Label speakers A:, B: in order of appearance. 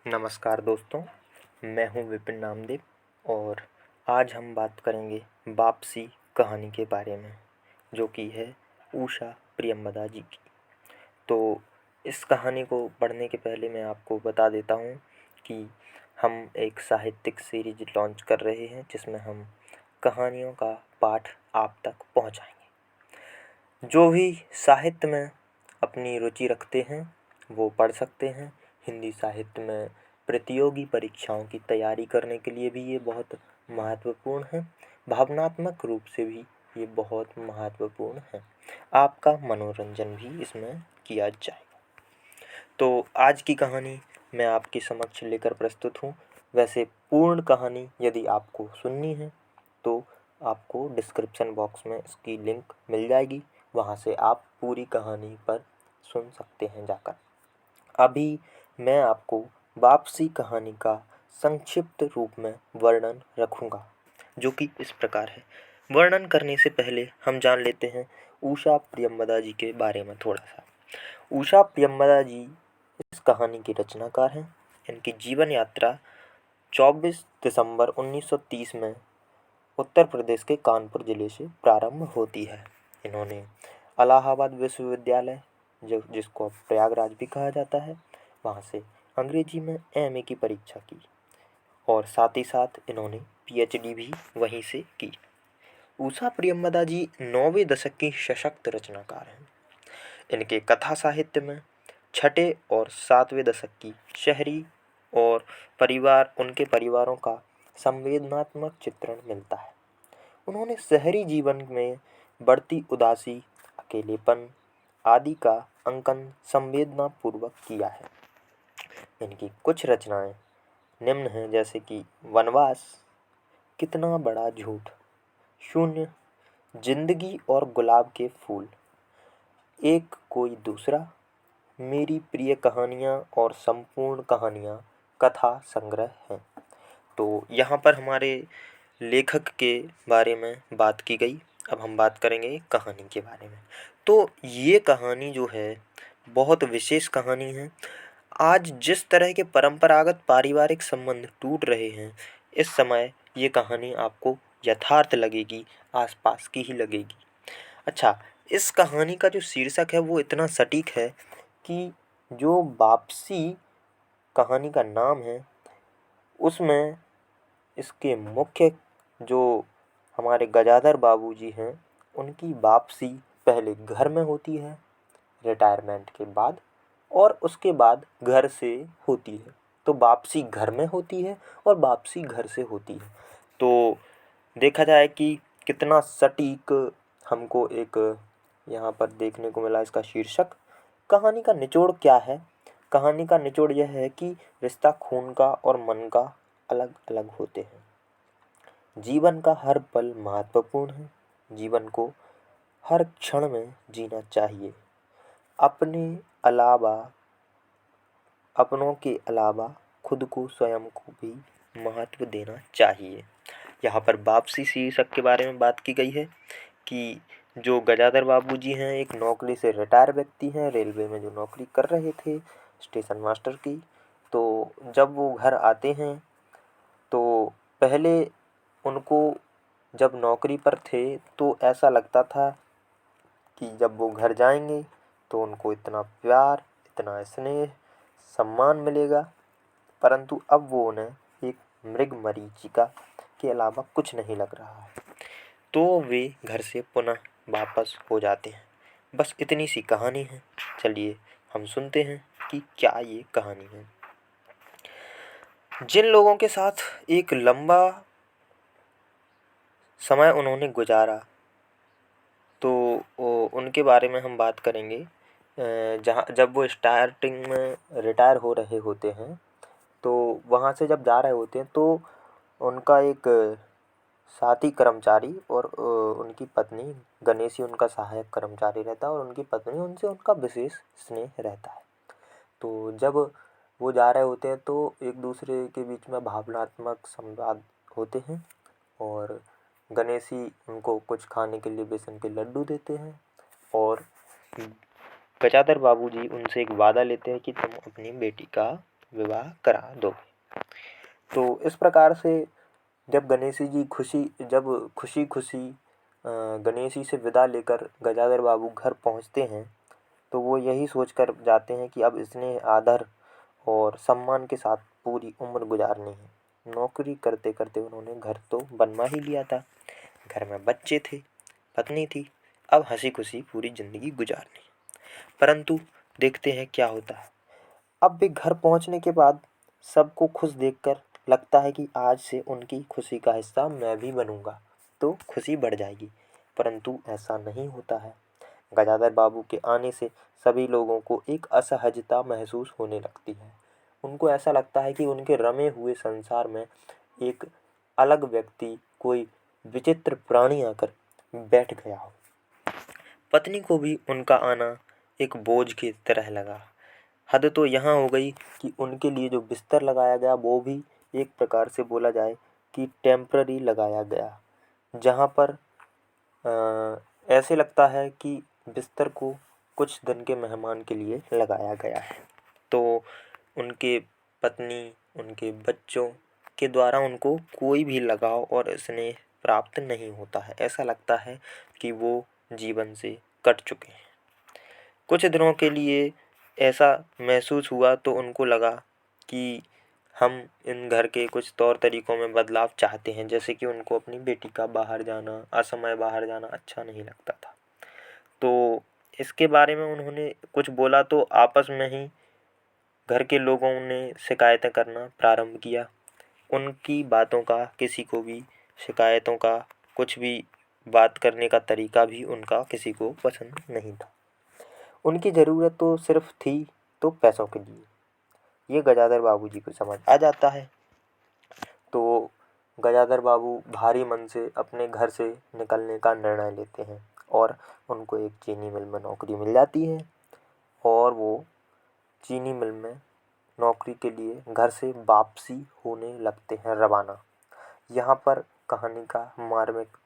A: नमस्कार दोस्तों, मैं हूं विपिन नामदेव और आज हम बात करेंगे वापसी कहानी के बारे में, जो कि है उषा प्रियंवदा जी की। तो इस कहानी को पढ़ने के पहले मैं आपको बता देता हूं कि हम एक साहित्यिक सीरीज लॉन्च कर रहे हैं, जिसमें हम कहानियों का पाठ आप तक पहुंचाएंगे। जो भी साहित्य में अपनी रुचि रखते हैं वो पढ़ सकते हैं। हिंदी साहित्य में प्रतियोगी परीक्षाओं की तैयारी करने के लिए भी ये बहुत महत्वपूर्ण है। भावनात्मक रूप से भी ये बहुत महत्वपूर्ण है। आपका मनोरंजन भी इसमें किया जाएगा। तो आज की कहानी मैं आपके समक्ष लेकर प्रस्तुत हूँ। वैसे पूर्ण कहानी यदि आपको सुननी है तो आपको डिस्क्रिप्शन बॉक्स में इसकी लिंक मिल जाएगी, वहाँ से आप पूरी कहानी पर सुन सकते हैं जाकर। अभी मैं आपको वापसी कहानी का संक्षिप्त रूप में वर्णन रखूँगा, जो कि इस प्रकार है। वर्णन करने से पहले हम जान लेते हैं उषा प्रियंवदा जी के बारे में थोड़ा सा। उषा प्रियंवदा जी इस कहानी के रचनाकार हैं। इनकी जीवन यात्रा 24 दिसंबर 1930 में उत्तर प्रदेश के कानपुर जिले से प्रारंभ होती है। इन्होंने इलाहाबाद विश्वविद्यालय, जो जिसको अब प्रयागराज भी कहा जाता है, वहाँ से अंग्रेजी में एमए की परीक्षा की और साथ ही साथ इन्होंने पीएचडी भी वहीं से की। उषा प्रियंवदा जी 9वें दशक की सशक्त रचनाकार हैं। इनके कथा साहित्य में छठे और 7वें दशक की शहरी और उनके परिवारों का संवेदनात्मक चित्रण मिलता है। उन्होंने शहरी जीवन में बढ़ती उदासी, अकेलेपन आदि का अंकन संवेदनापूर्वक किया है। इनकी कुछ रचनाएं निम्न हैं, जैसे कि वनवास, कितना बड़ा झूठ, शून्य, जिंदगी और गुलाब के फूल, एक कोई दूसरा, मेरी प्रिय कहानियाँ और संपूर्ण कहानियाँ कथा संग्रह हैं। तो यहाँ पर हमारे लेखक के बारे में बात की गई। अब हम बात करेंगे कहानी के बारे में। तो ये कहानी जो है बहुत विशेष कहानी है। आज जिस तरह के परंपरागत पारिवारिक संबंध टूट रहे हैं, इस समय ये कहानी आपको यथार्थ लगेगी, आसपास की ही लगेगी। अच्छा, इस कहानी का जो शीर्षक है वो इतना सटीक है कि जो वापसी कहानी का नाम है, उसमें इसके मुख्य जो हमारे गजाधर बाबू जी हैं, उनकी वापसी पहले घर में होती है रिटायरमेंट के बाद, और उसके बाद घर से होती है। तो वापसी घर में होती है और वापसी घर से होती है। तो देखा जाए कि कितना सटीक हमको एक यहाँ पर देखने को मिला इसका शीर्षक। कहानी का निचोड़ क्या है? कहानी का निचोड़ यह है कि रिश्ता खून का और मन का अलग अलग होते हैं। जीवन का हर पल महत्वपूर्ण है। जीवन को हर क्षण में जीना चाहिए। अपनों के अलावा खुद को, स्वयं को भी महत्व देना चाहिए। यहाँ पर वापसी शीर्षक के बारे में बात की गई है कि जो गजाधर बाबू जी हैं, एक नौकरी से रिटायर व्यक्ति हैं, रेलवे में जो नौकरी कर रहे थे स्टेशन मास्टर की। तो जब वो घर आते हैं तो पहले उनको, जब नौकरी पर थे तो ऐसा लगता था कि जब वो घर जाएंगे तो उनको इतना प्यार, इतना स्नेह, सम्मान मिलेगा, परंतु अब वो उन्हें एक मृग मरीचिका के अलावा कुछ नहीं लग रहा है। तो वे घर से पुनः वापस हो जाते हैं। बस इतनी सी कहानी है। चलिए हम सुनते हैं कि क्या ये कहानी है। जिन लोगों के साथ एक लंबा समय उन्होंने गुजारा, तो उनके बारे में हम बात करेंगे। जहाँ जब वो स्टार्टिंग में रिटायर हो रहे होते हैं, तो वहाँ से जब जा रहे होते हैं तो उनका एक साथी कर्मचारी और उनकी पत्नी, गणेश ही उनका सहायक कर्मचारी रहता है और उनकी पत्नी, उनसे उनका विशेष स्नेह रहता है। तो जब वो जा रहे होते हैं तो एक दूसरे के बीच में भावनात्मक संवाद होते हैं और गणेश ही उनको कुछ खाने के लिए बेसन के लड्डू देते हैं और गजाधर बाबू जी उनसे एक वादा लेते हैं कि तुम अपनी बेटी का विवाह करा दोगे। तो इस प्रकार से जब खुशी खुशी गणेश जी से विदा लेकर गजाधर बाबू घर पहुंचते हैं, तो वो यही सोचकर जाते हैं कि अब इसने आदर और सम्मान के साथ पूरी उम्र गुजारनी है। नौकरी करते करते उन्होंने घर तो बनवा ही लिया था, घर में बच्चे थे, पत्नी थी, अब हंसी खुशी पूरी ज़िंदगी गुजारनी। परंतु देखते हैं क्या होता है। अब भी घर पहुंचने के बाद सबको खुश देखकर लगता है कि आज से उनकी खुशी का हिस्सा मैं भी बनूंगा, तो खुशी बढ़ जाएगी। परंतु ऐसा नहीं होता है। गजाधर बाबू के आने से सभी लोगों को एक असहजता महसूस होने लगती है। उनको ऐसा लगता है कि उनके रमे हुए संसार में एक अलग व्यक्ति, कोई विचित्र प्राणी आकर बैठ गया हो। पत्नी को भी उनका आना एक बोझ की तरह लगा। हद तो यहाँ हो गई कि उनके लिए जो बिस्तर लगाया गया वो भी एक प्रकार से बोला जाए कि टेम्पररी लगाया गया, जहाँ पर ऐसे लगता है कि बिस्तर को कुछ दिन के मेहमान के लिए लगाया गया है। तो उनके पत्नी, उनके बच्चों के द्वारा उनको कोई भी लगाव और स्नेह प्राप्त नहीं होता है। ऐसा लगता है कि वो जीवन से कट चुके हैं। कुछ दिनों के लिए ऐसा महसूस हुआ तो उनको लगा कि हम इन घर के कुछ तौर तरीकों में बदलाव चाहते हैं, जैसे कि उनको अपनी बेटी का बाहर जाना, असमय बाहर जाना अच्छा नहीं लगता था। तो इसके बारे में उन्होंने कुछ बोला तो आपस में ही घर के लोगों ने शिकायतें करना प्रारंभ किया। उनकी बातों का, किसी को भी शिकायतों का, कुछ भी बात करने का तरीका भी उनका किसी को पसंद नहीं था। उनकी ज़रूरत तो सिर्फ थी तो पैसों के लिए। ये गजाधर बाबू जी को समझ आ जाता है। तो गजाधर बाबू भारी मन से अपने घर से निकलने का निर्णय लेते हैं और उनको एक चीनी मिल में नौकरी मिल जाती है और वो चीनी मिल में नौकरी के लिए घर से वापसी होने लगते हैं रवाना। यहाँ पर कहानी का मार्मिक